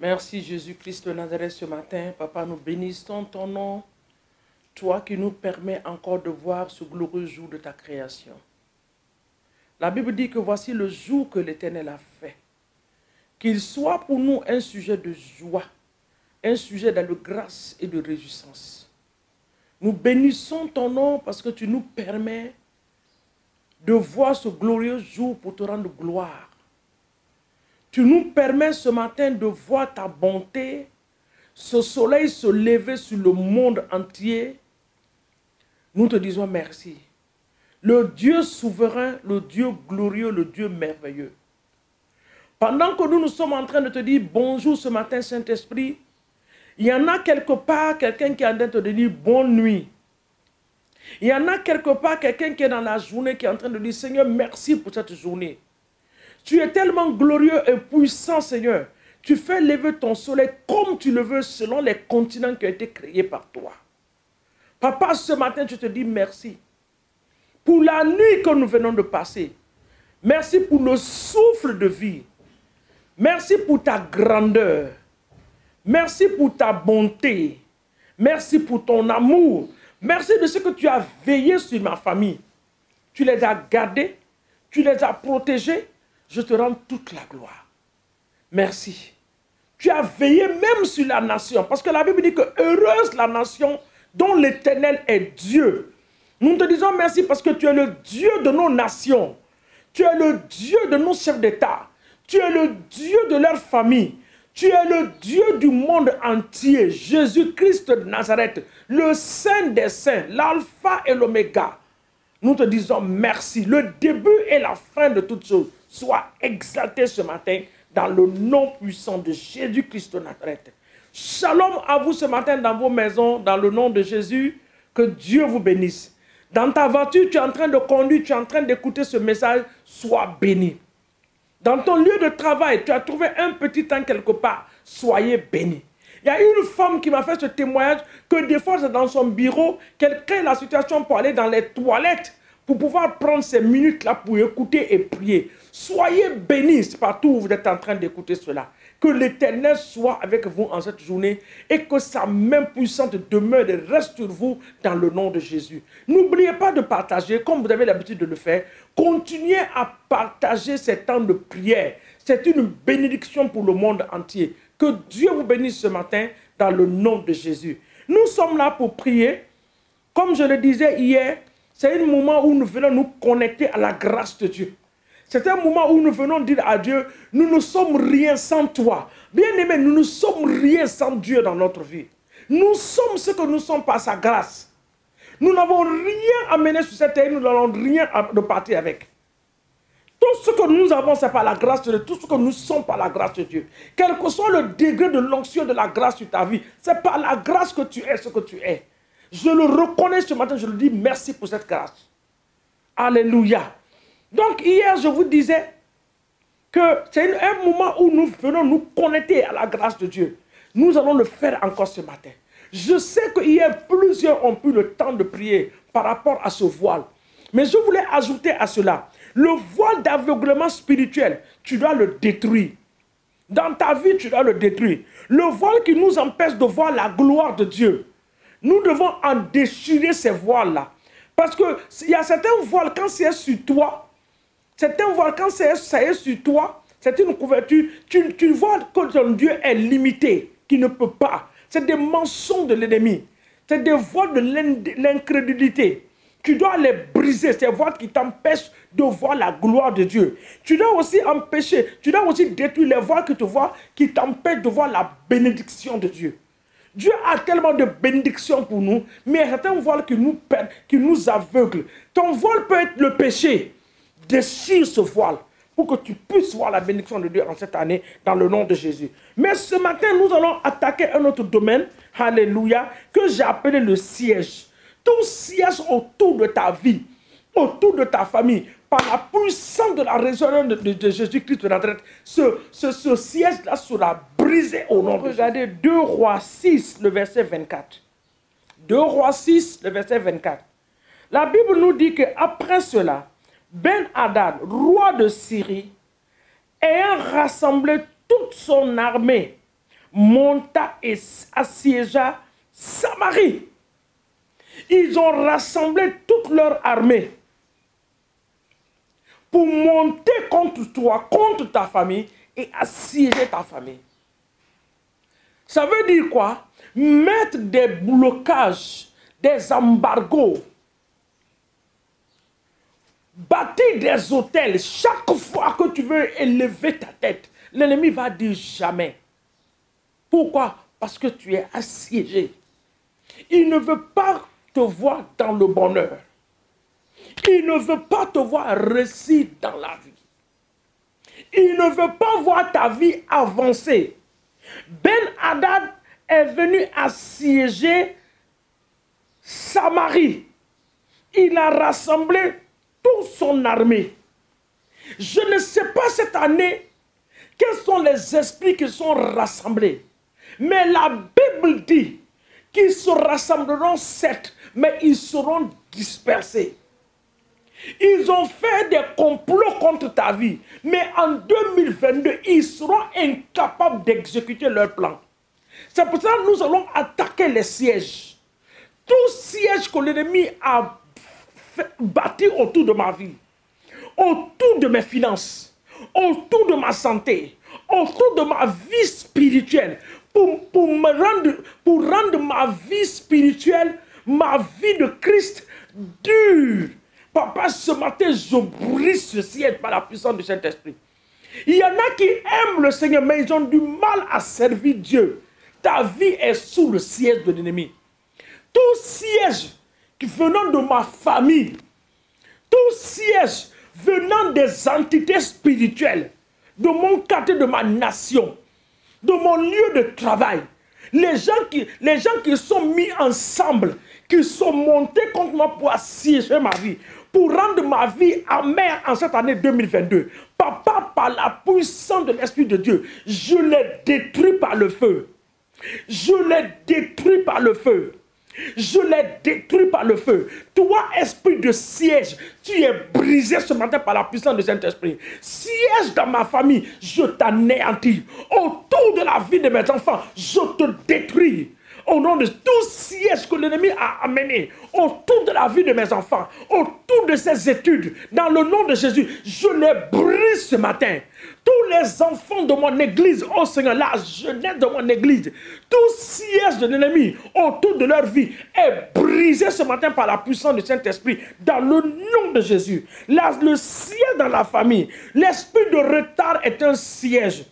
Merci Jésus-Christ de Nazareth ce matin. Papa, nous bénissons ton nom, toi qui nous permets encore de voir ce glorieux jour de ta création. La Bible dit que voici le jour que l'Éternel a fait. Qu'il soit pour nous un sujet de joie, un sujet de grâce et de réjouissance. Nous bénissons ton nom parce que tu nous permets de voir ce glorieux jour pour te rendre gloire. Tu nous permets ce matin de voir ta bonté, ce soleil se lever sur le monde entier. Nous te disons merci. Le Dieu souverain, le Dieu glorieux, le Dieu merveilleux. Pendant que nous sommes en train de te dire bonjour ce matin, Saint-Esprit, il y en a quelque part quelqu'un qui est en train de te dire bonne nuit. Il y en a quelque part quelqu'un qui est dans la journée qui est en train de dire Seigneur, merci pour cette journée. Tu es tellement glorieux et puissant, Seigneur. Tu fais lever ton soleil comme tu le veux selon les continents qui ont été créés par toi. Papa, ce matin, je te dis merci pour la nuit que nous venons de passer. Merci pour le souffle de vie. Merci pour ta grandeur. Merci pour ta bonté. Merci pour ton amour. Merci de ce que tu as veillé sur ma famille. Tu les as gardés. Tu les as protégés. Je te rends toute la gloire. Merci. Tu as veillé même sur la nation. Parce que la Bible dit que heureuse la nation dont l'Éternel est Dieu. Nous te disons merci parce que tu es le Dieu de nos nations. Tu es le Dieu de nos chefs d'État. Tu es le Dieu de leur famille. Tu es le Dieu du monde entier. Jésus-Christ de Nazareth, le Saint des Saints, l'Alpha et l'Oméga. Nous te disons merci. Le début et la fin de toutes choses soient exaltés ce matin dans le nom puissant de Jésus-Christ de Nazareth. Shalom à vous ce matin dans vos maisons, dans le nom de Jésus. Que Dieu vous bénisse. Dans ta voiture, tu es en train de conduire, tu es en train d'écouter ce message, sois béni. Dans ton lieu de travail, tu as trouvé un petit temps quelque part, soyez béni. Il y a une femme qui m'a fait ce témoignage que des fois c'est dans son bureau qu'elle crée la situation pour aller dans les toilettes pour pouvoir prendre ces minutes-là pour écouter et prier. Soyez bénis partout où vous êtes en train d'écouter cela. Que l'Éternel soit avec vous en cette journée et que sa main puissante demeure et reste sur vous dans le nom de Jésus. N'oubliez pas de partager comme vous avez l'habitude de le faire. Continuez à partager ces temps de prière. C'est une bénédiction pour le monde entier. Que Dieu vous bénisse ce matin dans le nom de Jésus. Nous sommes là pour prier. Comme je le disais hier, c'est un moment où nous venons nous connecter à la grâce de Dieu. C'est un moment où nous venons dire à Dieu, nous ne sommes rien sans toi. Bien-aimés, nous ne sommes rien sans Dieu dans notre vie. Nous sommes ce que nous sommes par sa grâce. Nous n'avons rien amené sur cette terre, nous n'avons rien à partir avec. Tout ce que nous avons, c'est par la grâce de Dieu. Tout ce que nous sommes par la grâce de Dieu. Quel que soit le degré de l'onction de la grâce sur ta vie, c'est par la grâce que tu es ce que tu es. Je le reconnais ce matin, je le dis merci pour cette grâce. Alléluia. Donc hier, je vous disais que c'est un moment où nous venons nous connecter à la grâce de Dieu. Nous allons le faire encore ce matin. Je sais que hier, plusieurs ont eu le temps de prier par rapport à ce voile. Mais je voulais ajouter à cela, le voile d'aveuglement spirituel, tu dois le détruire. Dans ta vie, tu dois le détruire. Le voile qui nous empêche de voir la gloire de Dieu. Nous devons en déchirer ces voiles-là. Parce qu'il y a certains voiles, quand c'est sur toi, certains voiles, quand ça est sur toi, c'est une couverture, tu vois que ton Dieu est limité, qu'il ne peut pas. C'est des mensonges de l'ennemi. C'est des voiles de l'incrédulité. Tu dois les briser, ces voiles qui t'empêchent de voir la gloire de Dieu. Tu dois aussi empêcher, tu dois aussi détruire les voiles que tu vois qui t'empêchent de voir la bénédiction de Dieu. Dieu a tellement de bénédictions pour nous, mais il y a certains voiles qui nous perdent, qui nous aveuglent. Ton voile peut être le péché. Déchire ce voile pour que tu puisses voir la bénédiction de Dieu en cette année dans le nom de Jésus. Mais ce matin, nous allons attaquer un autre domaine, alléluia, que j'ai appelé le siège. Tout siège autour de ta vie, autour de ta famille, par la puissance de la résurrection de Jésus-Christ de Nazareth, ce siège-là sera brisé au nom de Jésus. Regardez 2 Rois 6, le verset 24. 2 Rois 6, le verset 24. La Bible nous dit qu'après cela, Ben-Hadad, roi de Syrie, ayant rassemblé toute son armée monta et assiégea Samarie. Ils ont rassemblé toute leur armée pour monter contre toi, contre ta famille et assiéger ta famille. Ça veut dire quoi? Mettre des blocages, des embargos, bâtir des hôtels. Chaque fois que tu veux élever ta tête, l'ennemi va dire jamais. Pourquoi? Parce que tu es assiégé. Il ne veut pas te voir dans le bonheur. Il ne veut pas te voir réussir dans la vie. Il ne veut pas voir ta vie avancer. Ben-Hadad est venu assiéger Samarie. Il a rassemblé toute son armée. Je ne sais pas cette année quels sont les esprits qui sont rassemblés. Mais la Bible dit qu'ils se rassembleront certes, mais ils seront dispersés. Ils ont fait des complots contre ta vie, mais en 2022, ils seront incapables d'exécuter leur plan. C'est pour ça que nous allons attaquer les sièges. Tout siège que l'ennemi a bâti autour de ma vie, autour de mes finances, autour de ma santé, autour de ma vie spirituelle, pour rendre ma vie spirituelle, ma vie de Christ dure. Papa, ce matin, je brise ce siège par la puissance du Saint-Esprit. Il y en a qui aiment le Seigneur, mais ils ont du mal à servir Dieu. Ta vie est sous le siège de l'ennemi. Tout siège venant de ma famille, tout siège venant des entités spirituelles, de mon quartier, de ma nation, de mon lieu de travail, les gens qui sont mis ensemble, qui sont montés contre moi pour assiéger ma vie, pour rendre ma vie amère en cette année 2022. Papa, par la puissance de l'Esprit de Dieu, je les détruis par le feu. Je les détruis par le feu. Je les détruis par le feu. Toi, esprit de siège, tu es brisé ce matin par la puissance du Saint-Esprit. Siège dans ma famille, je t'anéantis. Autour de la vie de mes enfants, je te détruis. Au nom de tout siège que l'ennemi a amené autour de la vie de mes enfants, autour de ses études, dans le nom de Jésus, je les brise ce matin. Tous les enfants de mon église, oh Seigneur, la jeunesse de mon église, tout siège de l'ennemi autour de leur vie est brisé ce matin par la puissance du Saint-Esprit, dans le nom de Jésus. Le siège dans la famille, l'esprit de retard est un siège.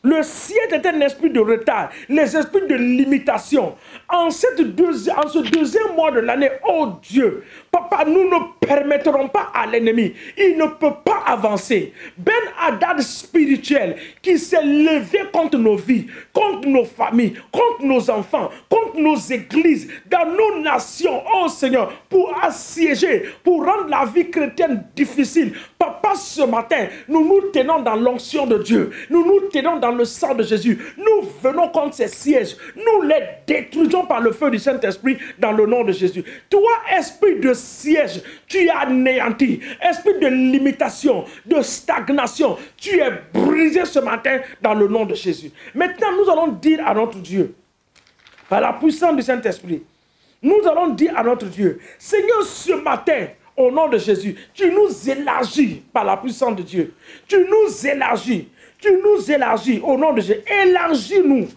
Le siège est un esprit de retard, les esprits de limitation. En ce deuxième mois de l'année, oh Dieu, Papa, nous ne permettrons pas à l'ennemi, il ne peut pas avancer. Ben-Hadad spirituel qui s'est levé contre nos vies, contre nos familles, contre nos enfants, contre nos églises, dans nos nations, oh Seigneur, pour assiéger, pour rendre la vie chrétienne difficile. Papa, ce matin, nous nous tenons dans l'onction de Dieu, nous nous tenons dans le sang de Jésus. Nous venons contre ces sièges. Nous les détruisons par le feu du Saint-Esprit dans le nom de Jésus. Toi, esprit de siège, tu es anéanti. Esprit de limitation, de stagnation, tu es brisé ce matin dans le nom de Jésus. Maintenant, nous allons dire à notre Dieu, par la puissance du Saint-Esprit, nous allons dire à notre Dieu, Seigneur, ce matin, au nom de Jésus, tu nous élargis par la puissance de Dieu. Tu nous élargis. Tu nous élargis au nom de Jésus. Élargis-nous.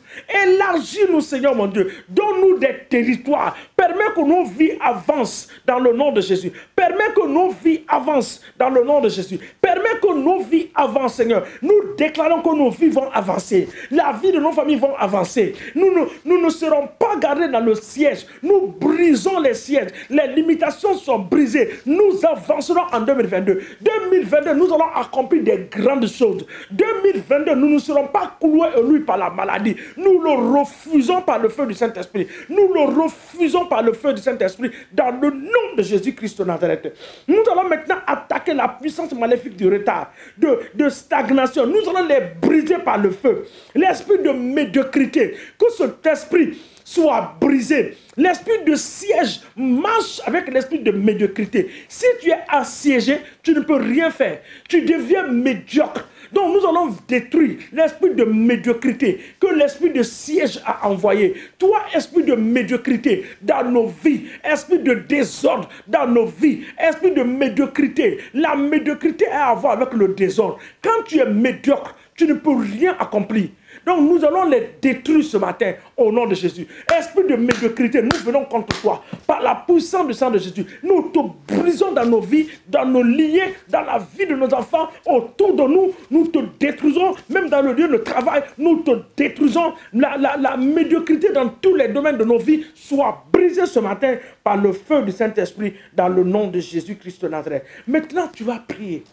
Élargis-nous, Seigneur mon Dieu. Donne-nous des territoires. Permets que nos vies avancent dans le nom de Jésus. Permets que nos vies avancent dans le nom de Jésus. Permets que nos vies avancent, Seigneur. Nous déclarons que nos vies vont avancer. La vie de nos familles vont avancer. Nous ne serons pas gardés dans le siège. Nous brisons les sièges. Les limitations sont brisées. Nous avancerons en 2022. 2022, nous allons accomplir des grandes choses. 2022, nous ne serons pas cloués au lui par la maladie. Nous le refusons par le feu du Saint-Esprit. Nous le refusons par le feu du Saint-Esprit dans le nom de Jésus-Christ de Nazareth. Nous allons maintenant attaquer la puissance maléfique du retard, de stagnation. Nous allons les briser par le feu. L'esprit de médiocrité, que cet esprit soit brisé. L'esprit de siège marche avec l'esprit de médiocrité. Si tu es assiégé, tu ne peux rien faire. Tu deviens médiocre. Donc nous allons détruire l'esprit de médiocrité que l'esprit de siège a envoyé. Toi, esprit de médiocrité dans nos vies, esprit de désordre dans nos vies, esprit de médiocrité. La médiocrité a à voir avec le désordre. Quand tu es médiocre, tu ne peux rien accomplir. Donc nous allons les détruire ce matin au nom de Jésus. Esprit de médiocrité, nous venons contre toi. Par la puissance du sang de Jésus, nous te brisons dans nos vies, dans nos liens, dans la vie de nos enfants, autour de nous. Nous te détruisons, même dans le lieu de travail, nous te détruisons. La médiocrité dans tous les domaines de nos vies soit brisée ce matin par le feu du Saint-Esprit dans le nom de Jésus-Christ de Nazareth. Maintenant, tu vas prier.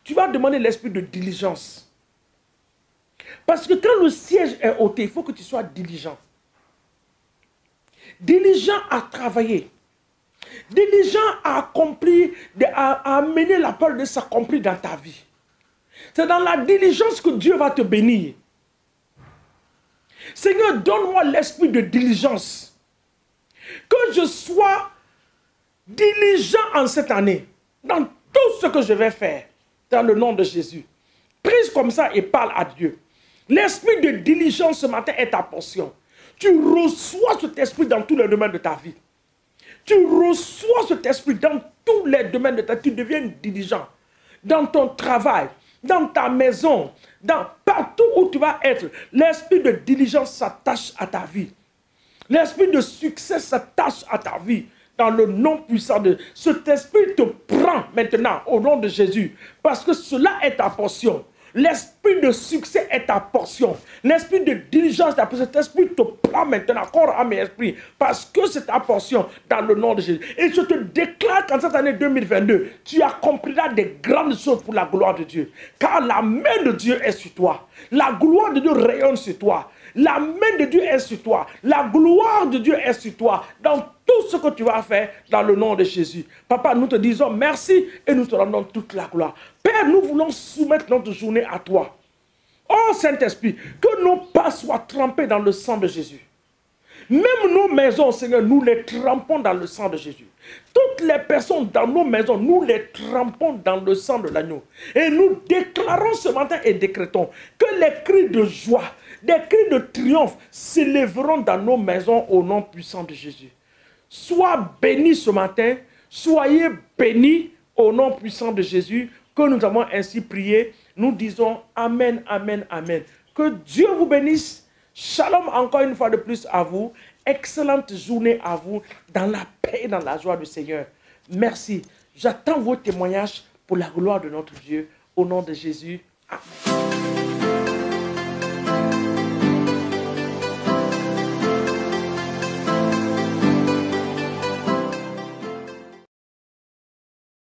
Tu vas demander l'esprit de diligence. Parce que quand le siège est ôté, il faut que tu sois diligent. Diligent à travailler. Diligent à accomplir, à amener la parole de s'accomplir dans ta vie. C'est dans la diligence que Dieu va te bénir. Seigneur, donne-moi l'esprit de diligence. Que je sois diligent en cette année. Dans tout ce que je vais faire. Dans le nom de Jésus. Prise comme ça et parle à Dieu. L'esprit de diligence ce matin est ta portion. Tu reçois cet esprit dans tous les domaines de ta vie. Tu reçois cet esprit dans tous les domaines de ta vie. Tu deviens diligent. Dans ton travail, dans ta maison, partout où tu vas être. L'esprit de diligence s'attache à ta vie. L'esprit de succès s'attache à ta vie. Dans le nom puissant de cet esprit te prend maintenant au nom de Jésus. Parce que cela est ta portion. L'esprit de succès est ta portion. L'esprit de diligence, cet esprit te prend maintenant, corps, âme et esprit. Parce que c'est ta portion dans le nom de Jésus. Et je te déclare qu'en cette année 2022, tu accompliras des grandes choses pour la gloire de Dieu. Car la main de Dieu est sur toi. La gloire de Dieu rayonne sur toi. La main de Dieu est sur toi. La gloire de Dieu est sur toi. Dans tout ce que tu vas faire dans le nom de Jésus. Papa, nous te disons merci et nous te rendons toute la gloire. Père, nous voulons soumettre notre journée à toi. Oh Saint-Esprit, que nos pas soient trempés dans le sang de Jésus. Même nos maisons, Seigneur, nous les trempons dans le sang de Jésus. Toutes les personnes dans nos maisons, nous les trempons dans le sang de l'agneau. Et nous déclarons ce matin et décrétons que les cris de joie, des cris de triomphe s'élèveront dans nos maisons au nom puissant de Jésus. Sois bénis ce matin, soyez bénis au nom puissant de Jésus, que nous avons ainsi prié. Nous disons Amen, Amen, Amen. Que Dieu vous bénisse. Shalom encore une fois de plus à vous. Excellente journée à vous dans la paix et dans la joie du Seigneur. Merci. J'attends vos témoignages pour la gloire de notre Dieu. Au nom de Jésus. Amen.